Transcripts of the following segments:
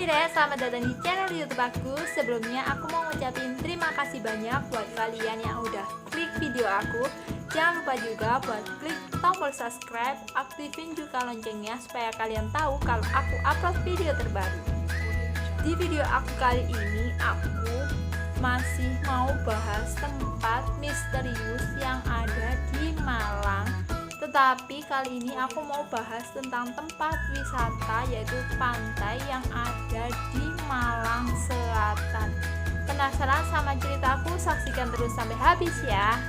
Hai deh, selamat datang di channel YouTube aku. Sebelumnya aku mau ngucapin terima kasih banyak buat kalian yang udah klik video aku. Jangan lupa juga buat klik tombol subscribe, aktifin juga loncengnya supaya kalian tahu kalau aku upload video terbaru. Di video aku kali ini aku masih mau bahas tempat misterius yang ada di Malang. Tetapi kali ini aku mau bahas tentang tempat wisata, yaitu pantai yang ada di Malang Selatan. Penasaran sama ceritaku? Saksikan terus sampai habis ya.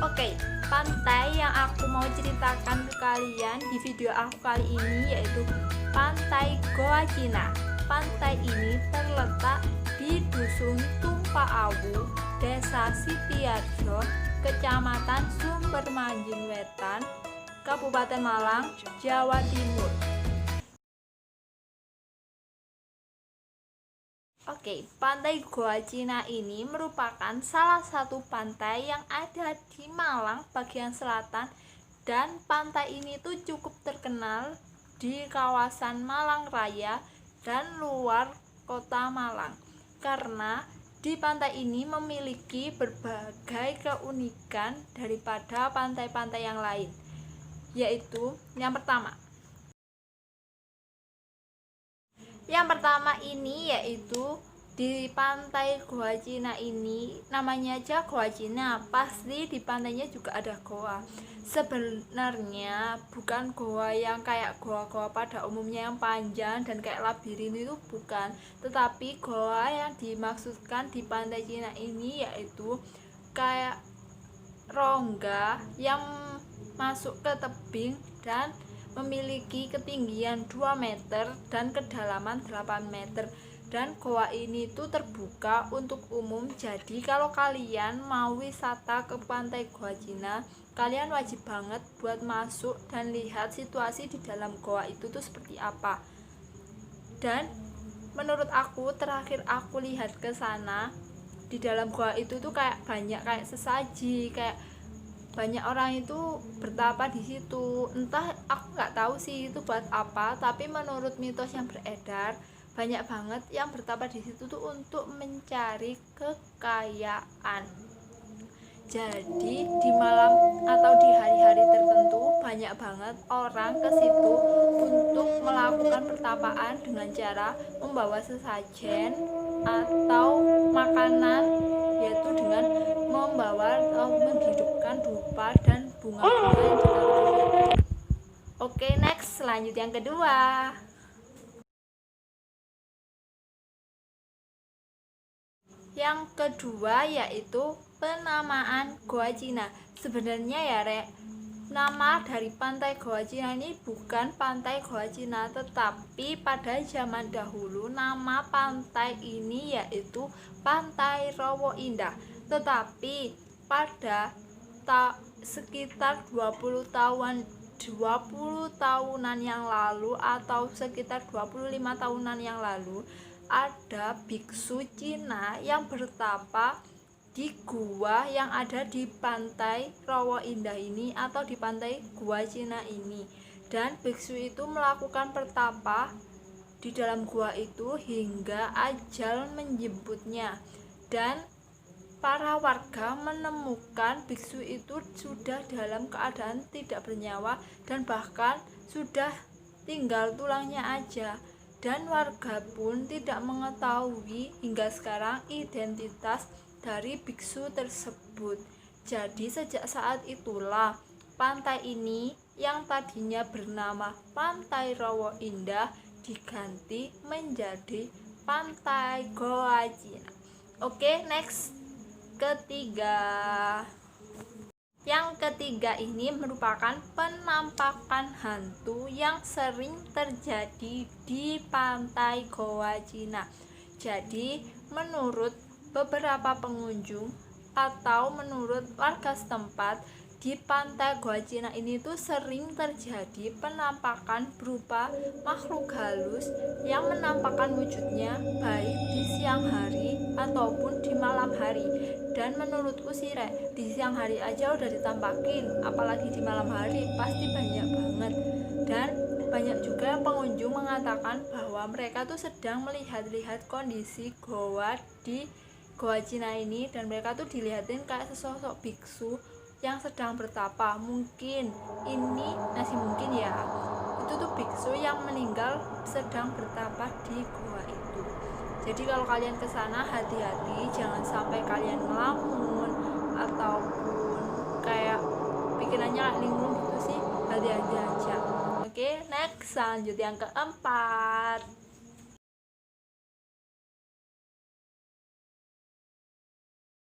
Oke, pantai yang aku mau ceritakan ke kalian di video aku kali ini yaitu Pantai Goa Cina. Pantai ini terletak di Dusun Tumpaawu, Desa Sitiarjo, Kecamatan Sumbermanjing Wetan, Kabupaten Malang, Jawa Timur. Oke, Pantai Goa Cina ini merupakan salah satu pantai yang ada di Malang bagian selatan, dan pantai ini tuh cukup terkenal di kawasan Malang Raya dan luar kota Malang karena di pantai ini memiliki berbagai keunikan daripada pantai-pantai yang lain, yaitu yang pertama ini yaitu di Pantai Goa Cina ini, namanya aja Goa Cina, pasti di pantainya juga ada goa. Sebenarnya bukan goa yang kayak goa-goa pada umumnya yang panjang dan kayak labirin, itu bukan, tetapi goa yang dimaksudkan di Pantai Cina ini yaitu kayak rongga yang masuk ke tebing dan memiliki ketinggian 2 meter dan kedalaman 8 meter. Dan goa ini tuh terbuka untuk umum, jadi kalau kalian mau wisata ke Pantai Goa Cina, kalian wajib banget buat masuk dan lihat situasi di dalam goa itu tuh seperti apa. Dan menurut aku, terakhir aku lihat ke sana, di dalam goa itu tuh kayak banyak kayak sesaji, kayak banyak orang itu bertapa di situ. Entah, aku nggak tahu sih itu buat apa, tapi menurut mitos yang beredar, banyak banget yang bertapa di situ tuh untuk mencari kekayaan. Jadi di malam atau di hari-hari tertentu banyak banget orang ke situ untuk melakukan pertapaan dengan cara membawa sesajen atau makanan, yaitu dengan membawa atau menghidupkan dupa dan bunga-bunga yang ditaruh di situ. Oke, next, lanjut yang kedua. Yang kedua yaitu penamaan Goa Cina. Sebenarnya ya nama dari Pantai Goa Cina ini bukan Pantai Goa Cina, tetapi pada zaman dahulu nama pantai ini yaitu Pantai Rowo Indah. Tetapi pada sekitar 20 tahunan yang lalu atau sekitar 25 tahunan yang lalu, ada biksu Cina yang bertapa di gua yang ada di Pantai Rowo Indah ini atau di Pantai Goa Cina ini. Dan biksu itu melakukan pertapa di dalam gua itu hingga ajal menjemputnya. Dan para warga menemukan biksu itu sudah dalam keadaan tidak bernyawa dan bahkan sudah tinggal tulangnya aja. Dan warga pun tidak mengetahui hingga sekarang identitas dari biksu tersebut. Jadi sejak saat itulah pantai ini yang tadinya bernama Pantai Rowo Indah diganti menjadi Pantai Goa Cina. Oke, next, ketiga. Yang ketiga ini merupakan penampakan hantu yang sering terjadi di Pantai Goa Cina. Jadi menurut beberapa pengunjung atau menurut warga setempat, di Pantai Goa Cina ini tuh sering terjadi penampakan berupa makhluk halus yang menampakkan wujudnya baik di siang hari ataupun di malam hari. Dan menurutku sih di siang hari aja udah ditampakin, apalagi di malam hari pasti banyak banget. Dan banyak juga pengunjung mengatakan bahwa mereka tuh sedang melihat-lihat kondisi goa di Goa Cina ini, dan mereka tuh dilihatin kayak sesosok biksu yang sedang bertapa. Mungkin ini masih mungkin ya, itu tuh biksu yang meninggal sedang bertapa di goa itu. Jadi kalau kalian kesana hati-hati, jangan sampai kalian ngelamun ataupun kayak pikirannya linglung gitu sih, hati-hati aja. Oke, next, lanjut yang keempat.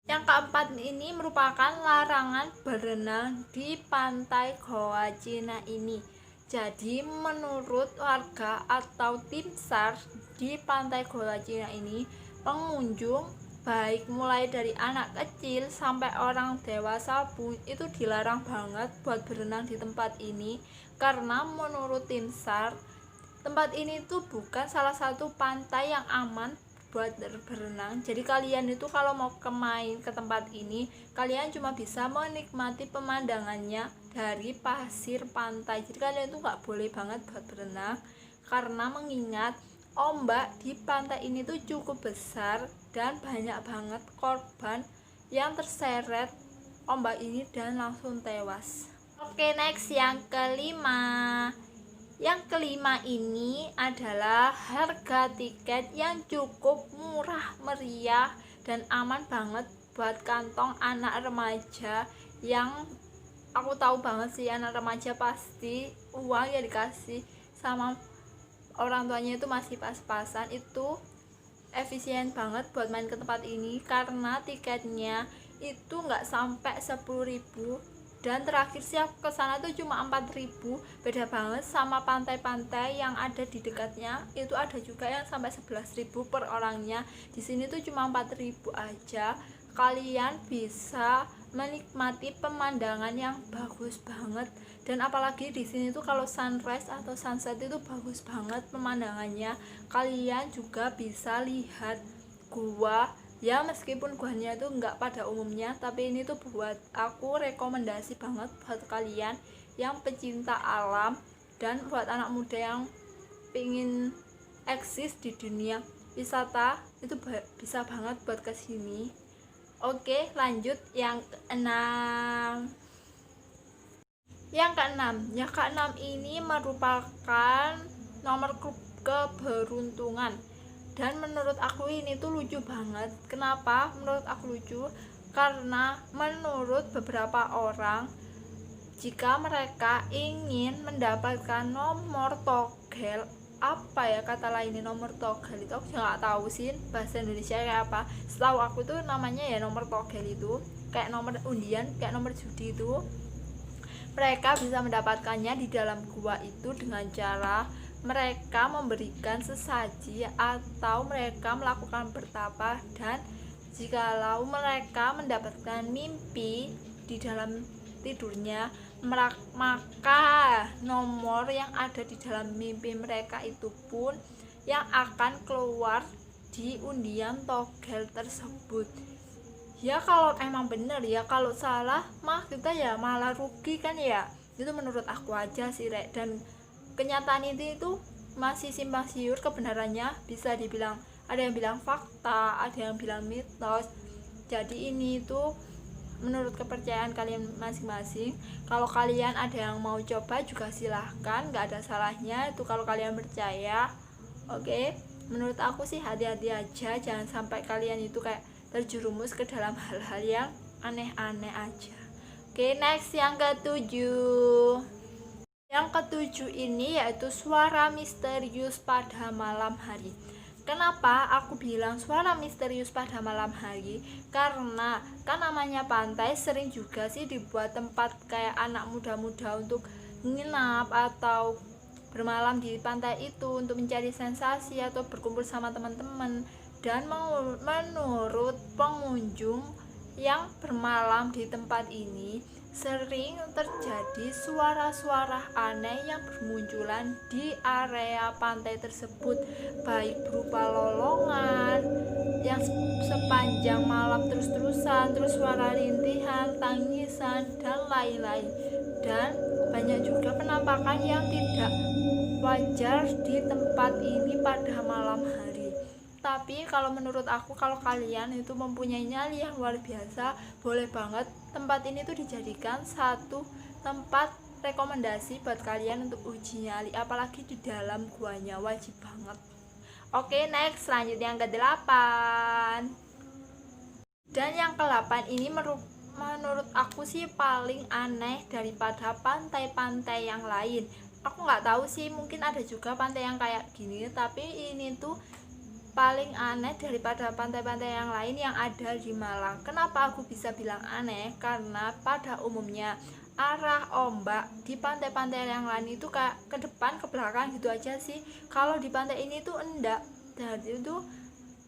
Yang keempat ini merupakan larangan berenang di pantai Goa Cina ini. Jadi menurut warga atau tim SAR di pantai Goa Cina ini, pengunjung baik mulai dari anak kecil sampai orang dewasa pun itu dilarang banget buat berenang di tempat ini, karena menurut tim SAR tempat ini tuh bukan salah satu pantai yang aman buat berenang. Jadi kalian itu kalau mau main ke tempat ini, kalian cuma bisa menikmati pemandangannya dari pasir pantai. Jadi kalian tuh nggak boleh banget buat berenang, karena mengingat ombak di pantai ini tuh cukup besar dan banyak banget korban yang terseret ombak ini dan langsung tewas. Oke, next yang kelima. Yang kelima ini adalah harga tiket yang cukup murah meriah dan aman banget buat kantong anak remaja. Yang aku tahu banget sih, anak remaja pasti uang yang dikasih sama orang tuanya itu masih pas-pasan. Itu efisien banget buat main ke tempat ini, karena tiketnya itu nggak sampai 10.000, dan terakhir sih aku kesana tuh cuma 4.000. Beda banget sama pantai-pantai yang ada di dekatnya, itu ada juga yang sampai 11.000 per orangnya. Di sini tuh cuma 4.000 aja. Kalian bisa menikmati pemandangan yang bagus banget, dan apalagi di sini tuh kalau sunrise atau sunset itu bagus banget pemandangannya. Kalian juga bisa lihat gua ya, meskipun guanya tuh nggak pada umumnya, tapi ini tuh buat aku rekomendasi banget buat kalian yang pecinta alam dan buat anak muda yang pingin eksis di dunia wisata, itu bisa banget buat kesini. Oke, lanjut yang keenam. Yang keenam ini merupakan nomor keberuntungan. Dan menurut aku ini tuh lucu banget. Kenapa menurut aku lucu? Karena menurut beberapa orang, jika mereka ingin mendapatkan nomor togel, apa ya kata lainnya nomor togel itu, aku juga nggak tahu sih bahasa Indonesia kayak apa. Setahu aku tuh namanya ya nomor togel itu kayak nomor undian, kayak nomor judi itu. Mereka bisa mendapatkannya di dalam gua itu dengan cara mereka memberikan sesaji atau mereka melakukan bertapa, dan jikalau mereka mendapatkan mimpi di dalam tidurnya, maka nomor yang ada di dalam mimpi mereka itu pun yang akan keluar di undian togel tersebut. Ya kalau emang bener ya, kalau salah mah kita ya malah rugi kan ya. Itu menurut aku aja sih Rek, dan kenyataan itu masih simpang siur kebenarannya. Bisa dibilang ada yang bilang fakta, ada yang bilang mitos. Jadi ini tuh menurut kepercayaan kalian masing-masing. Kalau kalian ada yang mau coba juga silahkan, nggak ada salahnya itu kalau kalian percaya. Oke, menurut aku sih hati-hati aja, jangan sampai kalian itu kayak terjerumus ke dalam hal-hal yang aneh-aneh aja. Oke, next yang ketujuh. Yang ketujuh ini yaitu suara misterius pada malam hari. Kenapa aku bilang suara misterius pada malam hari? Karena kan namanya pantai, sering juga sih dibuat tempat kayak anak muda-muda untuk nginap atau bermalam di pantai itu untuk mencari sensasi atau berkumpul sama teman-teman. Dan menurut pengunjung yang bermalam di tempat ini, sering terjadi suara-suara aneh yang bermunculan di area pantai tersebut, baik berupa lolongan yang sepanjang malam terus-terusan, terus suara rintihan, tangisan, dan lain-lain. Dan banyak juga penampakan yang tidak wajar di tempat ini pada malam hari. Tapi kalau menurut aku, kalau kalian itu mempunyai nyali yang luar biasa, boleh banget tempat ini tuh dijadikan satu tempat rekomendasi buat kalian untuk uji nyali, apalagi di dalam guanya, wajib banget. Oke, next, lanjut yang ke-8. Dan yang ke-8 ini menurut aku sih paling aneh daripada pantai-pantai yang lain. Aku nggak tahu sih, mungkin ada juga pantai yang kayak gini, tapi ini tuh paling aneh daripada pantai-pantai yang lain yang ada di Malang. Kenapa aku bisa bilang aneh? Karena pada umumnya arah ombak di pantai-pantai yang lain itu kayak ke depan ke belakang gitu aja sih. Kalau di pantai ini tuh enggak, dari itu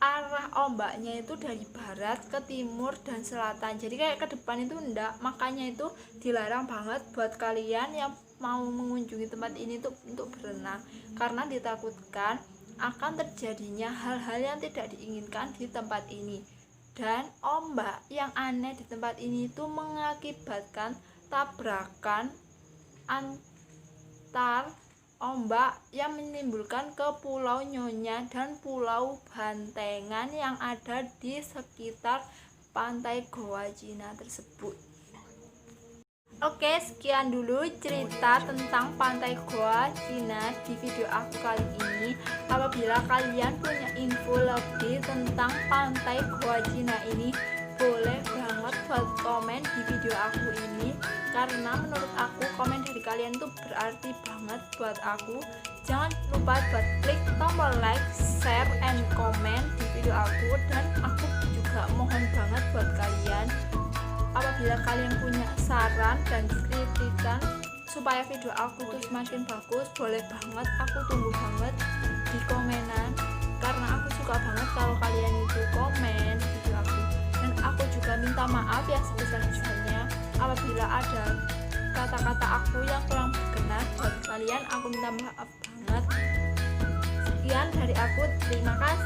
arah ombaknya itu dari barat ke timur dan selatan, jadi kayak ke depan itu enggak. Makanya itu dilarang banget buat kalian yang mau mengunjungi tempat ini tuh untuk berenang, karena ditakutkan akan terjadinya hal-hal yang tidak diinginkan di tempat ini. Dan ombak yang aneh di tempat ini itu mengakibatkan tabrakan antar ombak yang menimbulkan ke Pulau Nyonya dan Pulau Bantengan yang ada di sekitar pantai Goa Cina tersebut. Oke, sekian dulu cerita tentang pantai Goa Cina di video aku kali ini. Apabila kalian punya info lebih tentang pantai Goa Cina ini, boleh banget buat komen di video aku ini, karena menurut aku komen dari kalian itu berarti banget buat aku. Jangan lupa buat klik tombol like, share, and comment di video aku. Dan aku juga mohon banget buat kalian, apabila kalian punya saran dan kritikan supaya video aku tuh semakin bagus, boleh banget, aku tunggu banget di komenan, karena aku suka banget kalau kalian itu komen video aku. Dan aku juga minta maaf ya sebesar-besarnya apabila ada kata-kata aku yang kurang berkenan buat kalian, aku minta maaf banget. Sekian dari aku, terima kasih.